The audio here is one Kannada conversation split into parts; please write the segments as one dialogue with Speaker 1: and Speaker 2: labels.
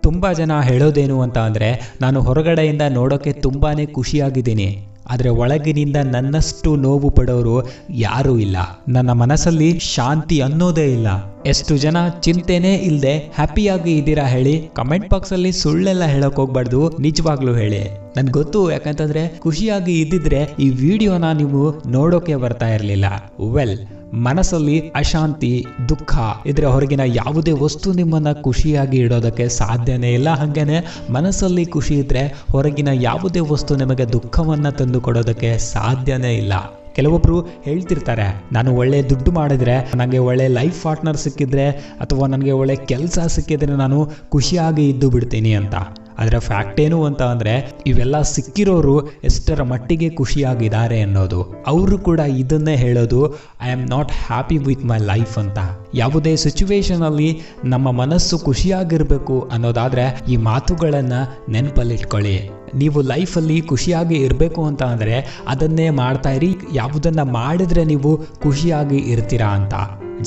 Speaker 1: ತುಂಬ ಜನ ಹೇಳೋದೇನು ಅಂತ ಅಂದರೆ, ನಾನು ಹೊರಗಡೆಯಿಂದ ನೋಡೋಕ್ಕೆ ತುಂಬಾ ಖುಷಿಯಾಗಿದ್ದೀನಿ, ಆದರೆ ಒಳಗಿನಿಂದ ನನ್ನಷ್ಟು ನೋವು ಪಡೋರು ಯಾರೂ ಇಲ್ಲ. ನನ್ನ ಮನಸ್ಸಲ್ಲಿ ಶಾಂತಿ ಅನ್ನೋದೇ ಇಲ್ಲ. ಎಷ್ಟು ಜನ ಚಿಂತೆನೇ ಇಲ್ಲದೆ ಹ್ಯಾಪಿಯಾಗಿ ಇದ್ದೀರಾ ಹೇಳಿ? ಕಮೆಂಟ್ ಬಾಕ್ಸ್ ಅಲ್ಲಿ ಸುಳ್ಳೆಲ್ಲ ಹೇಳಕ್ ಹೋಗ್ಬಾರ್ದು, ನಿಜವಾಗ್ಲೂ ಹೇಳಿ. ನನ್ಗೆ ಗೊತ್ತು, ಯಾಕಂತಂದ್ರೆ ಖುಷಿಯಾಗಿ ಇದ್ದಿದ್ರೆ ಈ ವಿಡಿಯೋನ ನೀವು ನೋಡೋಕೆ ಬರ್ತಾ ಇರಲಿಲ್ಲ. ವೆಲ್, ಮನಸ್ಸಲ್ಲಿ ಅಶಾಂತಿ, ದುಃಖ ಇದ್ರೆ ಹೊರಗಿನ ಯಾವುದೇ ವಸ್ತು ನಿಮ್ಮನ್ನ ಖುಷಿಯಾಗಿ ಇಡೋದಕ್ಕೆ ಸಾಧ್ಯನೇ ಇಲ್ಲ. ಹಾಗೇನೆ ಮನಸ್ಸಲ್ಲಿ ಖುಷಿ ಇದ್ರೆ ಹೊರಗಿನ ಯಾವುದೇ ವಸ್ತು ನಿಮಗೆ ದುಃಖವನ್ನ ತಂದು ಕೊಡೋದಕ್ಕೆ ಸಾಧ್ಯನೇ ಇಲ್ಲ. ಕೆಲವೊಬ್ರು ಹೇಳ್ತಿರ್ತಾರೆ, ನಾನು ಒಳ್ಳೆ ದುಡ್ಡು ಮಾಡಿದ್ರೆ, ನನಗೆ ಒಳ್ಳೆ ಲೈಫ್ ಪಾರ್ಟ್ನರ್ ಸಿಕ್ಕಿದ್ರೆ, ಅಥವಾ ನನಗೆ ಒಳ್ಳೆ ಕೆಲಸ ಸಿಕ್ಕಿದ್ರೆ ನಾನು ಖುಷಿಯಾಗಿ ಇದ್ದು ಬಿಡ್ತೀನಿ ಅಂತ. ಆದರೆ ಫ್ಯಾಕ್ಟ್ ಏನು ಅಂತ ಅಂದರೆ, ಇವೆಲ್ಲ ಸಿಕ್ಕಿರೋರು ಎಷ್ಟರ ಮಟ್ಟಿಗೆ ಖುಷಿಯಾಗಿದ್ದಾರೆ ಅನ್ನೋದು. ಅವರು ಕೂಡ ಇದನ್ನೇ ಹೇಳೋದು, I am not happy with my life ಅಂತ. ಯಾವುದೇ ಸಿಚುವೇಶನಲ್ಲಿ ನಮ್ಮ ಮನಸ್ಸು ಖುಷಿಯಾಗಿರಬೇಕು ಅನ್ನೋದಾದರೆ ಈ ಮಾತುಗಳನ್ನು ನೆನಪಲ್ಲಿಟ್ಕೊಳ್ಳಿ. ನೀವು ಲೈಫಲ್ಲಿ ಖುಷಿಯಾಗಿ ಇರಬೇಕು ಅಂತ ಅಂದರೆ ಅದನ್ನೇ ಮಾಡ್ತಾ ಇರಿ. ಯಾವುದನ್ನು ಮಾಡಿದ್ರೆ ನೀವು ಖುಷಿಯಾಗಿ ಇರ್ತೀರಾ ಅಂತ.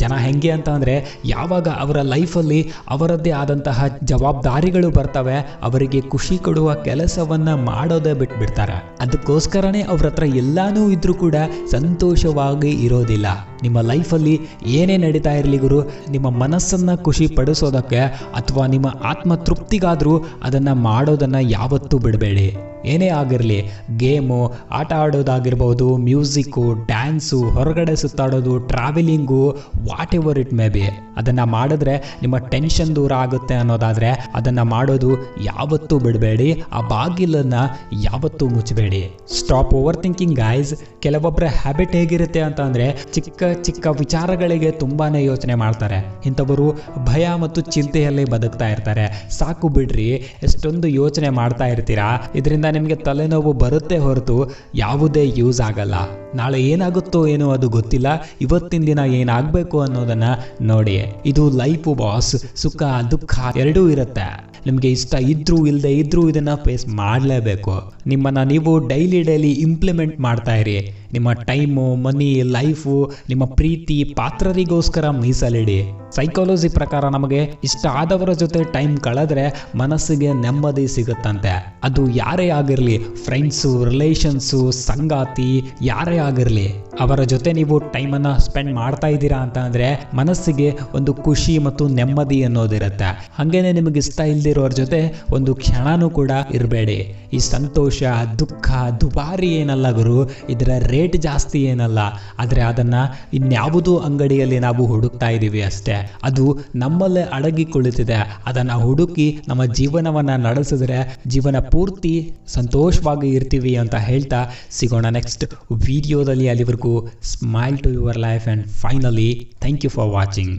Speaker 1: ಜನ ಹೆಂಗೆ ಅಂತ ಅಂದರೆ, ಯಾವಾಗ ಅವರ ಲೈಫಲ್ಲಿ ಅವರದ್ದೇ ಆದಂತಹ ಜವಾಬ್ದಾರಿಗಳು ಬರ್ತವೆ, ಅವರಿಗೆ ಖುಷಿ ಕೊಡುವ ಕೆಲಸವನ್ನು ಮಾಡೋದೇ ಬಿಟ್ಬಿಡ್ತಾರೆ. ಅದಕ್ಕೋಸ್ಕರನೇ ಅವ್ರ ಹತ್ರ ಎಲ್ಲಾನೂ ಇದ್ರೂ ಕೂಡ ಸಂತೋಷವಾಗಿ ಇರೋದಿಲ್ಲ. ನಿಮ್ಮ ಲೈಫಲ್ಲಿ ಏನೇ ನಡೀತಾ ಇರಲಿ ಗುರು, ನಿಮ್ಮ ಮನಸ್ಸನ್ನು ಖುಷಿ ಪಡಿಸೋದಕ್ಕೆ ಅಥವಾ ನಿಮ್ಮ ಆತ್ಮ ತೃಪ್ತಿಗಾದರೂ ಅದನ್ನು ಮಾಡೋದನ್ನು ಯಾವತ್ತೂ ಬಿಡಬೇಡಿ. ಏನೇ ಆಗಿರಲಿ, ಗೇಮು, ಆಟ ಆಡೋದಾಗಿರ್ಬೋದು, ಮ್ಯೂಸಿಕ್ಕು, ಡ್ಯಾನ್ಸು, ಹೊರಗಡೆ ಸುತ್ತಾಡೋದು, travelling, whatever it may be, ಅದನ್ನು ಮಾಡಿದ್ರೆ ನಿಮ್ಮ ಟೆನ್ಷನ್ ದೂರ ಆಗುತ್ತೆ ಅನ್ನೋದಾದರೆ ಅದನ್ನು ಮಾಡೋದು ಯಾವತ್ತೂ ಬಿಡಬೇಡಿ. ಆ ಬಾಗಿಲನ್ನು ಯಾವತ್ತೂ ಮುಚ್ಚಬೇಡಿ. Stop overthinking guys. ಕೆಲವೊಬ್ಬರ ಹ್ಯಾಬಿಟ್ ಹೇಗಿರುತ್ತೆ ಅಂತ ಅಂದರೆ, ಚಿಕ್ಕ ಚಿಕ್ಕ ವಿಚಾರಗಳಿಗೆ ತುಂಬಾ ಯೋಚನೆ ಮಾಡ್ತಾರೆ. ಇಂಥವರು ಭಯ ಮತ್ತು ಚಿಂತೆಯಲ್ಲಿ ಬದುಕ್ತಾ ಇರ್ತಾರೆ. ಸಾಕು ಬಿಡ್ರಿ, ಎಷ್ಟೊಂದು ಯೋಚನೆ ಮಾಡ್ತಾ ಇರ್ತೀರಾ. ಇದರಿಂದ ನಿಮಗೆ ತಲೆನೋವು ಬರುತ್ತೆ ಹೊರತು ಯಾವುದೇ ಯೂಸ್ ಆಗಲ್ಲ. ನಾಳೆ ಏನಾಗುತ್ತೋ ಏನೋ ಅದು ಗೊತ್ತಿಲ್ಲ. ಇವತ್ತಿನ ದಿನ ಏನಾಗಬೇಕು ಅನ್ನೋದನ್ನ ನೋಡಿ. ಇದು ಲೈಫು ಬಾಸ್. ಸುಖ ದುಃಖ ಎರಡೂ ಇರುತ್ತೆ. ನಿಮಗೆ ಇಷ್ಟ ಇದ್ರೂ ಇಲ್ಲದೆ ಇದ್ರೂ ಇದನ್ನ ಫೇಸ್ ಮಾಡಲೇಬೇಕು. ನಿಮ್ಮನ್ನ ನೀವು ಡೈಲಿ ಇಂಪ್ಲಿಮೆಂಟ್ ಮಾಡ್ತಾ ಇರಿ. ನಿಮ್ಮ ಟೈಮು, ಮನಿ, ಲೈಫು, ನಿಮ್ಮ ಪ್ರೀತಿ ಪಾತ್ರರಿಗೋಸ್ಕರ ಮೀಸಲಿಡಿ. ಸೈಕಾಲಜಿ ಪ್ರಕಾರ ನಮಗೆ ಇಷ್ಟ ಆದವರ ಜೊತೆ ಟೈಮ್ ಕಳೆದ್ರೆ ಮನಸ್ಸಿಗೆ ನೆಮ್ಮದಿ ಸಿಗುತ್ತಂತೆ. ಅದು ಯಾರೇ ಆಗಿರಲಿ, ಫ್ರೆಂಡ್ಸು, ರಿಲೇಷನ್ಸು, ಸಂಗಾತಿ, ಯಾರೇ ಆಗಿರಲಿ, ಅವರ ಜೊತೆ ನೀವು ಟೈಮನ್ನು ಸ್ಪೆಂಡ್ ಮಾಡ್ತಾ ಇದ್ದೀರಾ ಅಂತ ಅಂದರೆ ಮನಸ್ಸಿಗೆ ಒಂದು ಖುಷಿ ಮತ್ತು ನೆಮ್ಮದಿ ಅನ್ನೋದಿರುತ್ತೆ. ಹಾಗೇನೆ ನಿಮಗೆ ಇಷ್ಟ ಇಲ್ದಿರೋರ ಜೊತೆ ಒಂದು ಕ್ಷಣನೂ ಕೂಡ ಇರಬೇಡಿ. ಈ ಸಂತೋಷ, ದುಃಖ ದುಬಾರಿ ಏನಲ್ಲ ಗುರು, ಇದರ ರೇಟ್ ಜಾಸ್ತಿ ಏನಲ್ಲ. ಆದರೆ ಅದನ್ನು ಇನ್ಯಾವುದೋ ಅಂಗಡಿಯಲ್ಲಿ ನಾವು ಹುಡುಕ್ತಾ ಇದ್ದೀವಿ ಅಷ್ಟೇ. ಅದು ನಮ್ಮಲ್ಲೇ ಅಡಗಿ ಕುಳಿತಿದೆ. ಅದನ್ನು ಹುಡುಕಿ ನಮ್ಮ ಜೀವನವನ್ನು ನಡೆಸಿದ್ರೆ ಜೀವನ ಪೂರ್ತಿ ಸಂತೋಷವಾಗಿ ಇರ್ತೀವಿ ಅಂತ ಹೇಳ್ತಾ ಸಿಗೋಣ ನೆಕ್ಸ್ಟ್ ವಿಡಿಯೋದಲ್ಲಿ. ಅಲ್ಲಿವರೆಗೂ smile to your life and finally thank you for watching.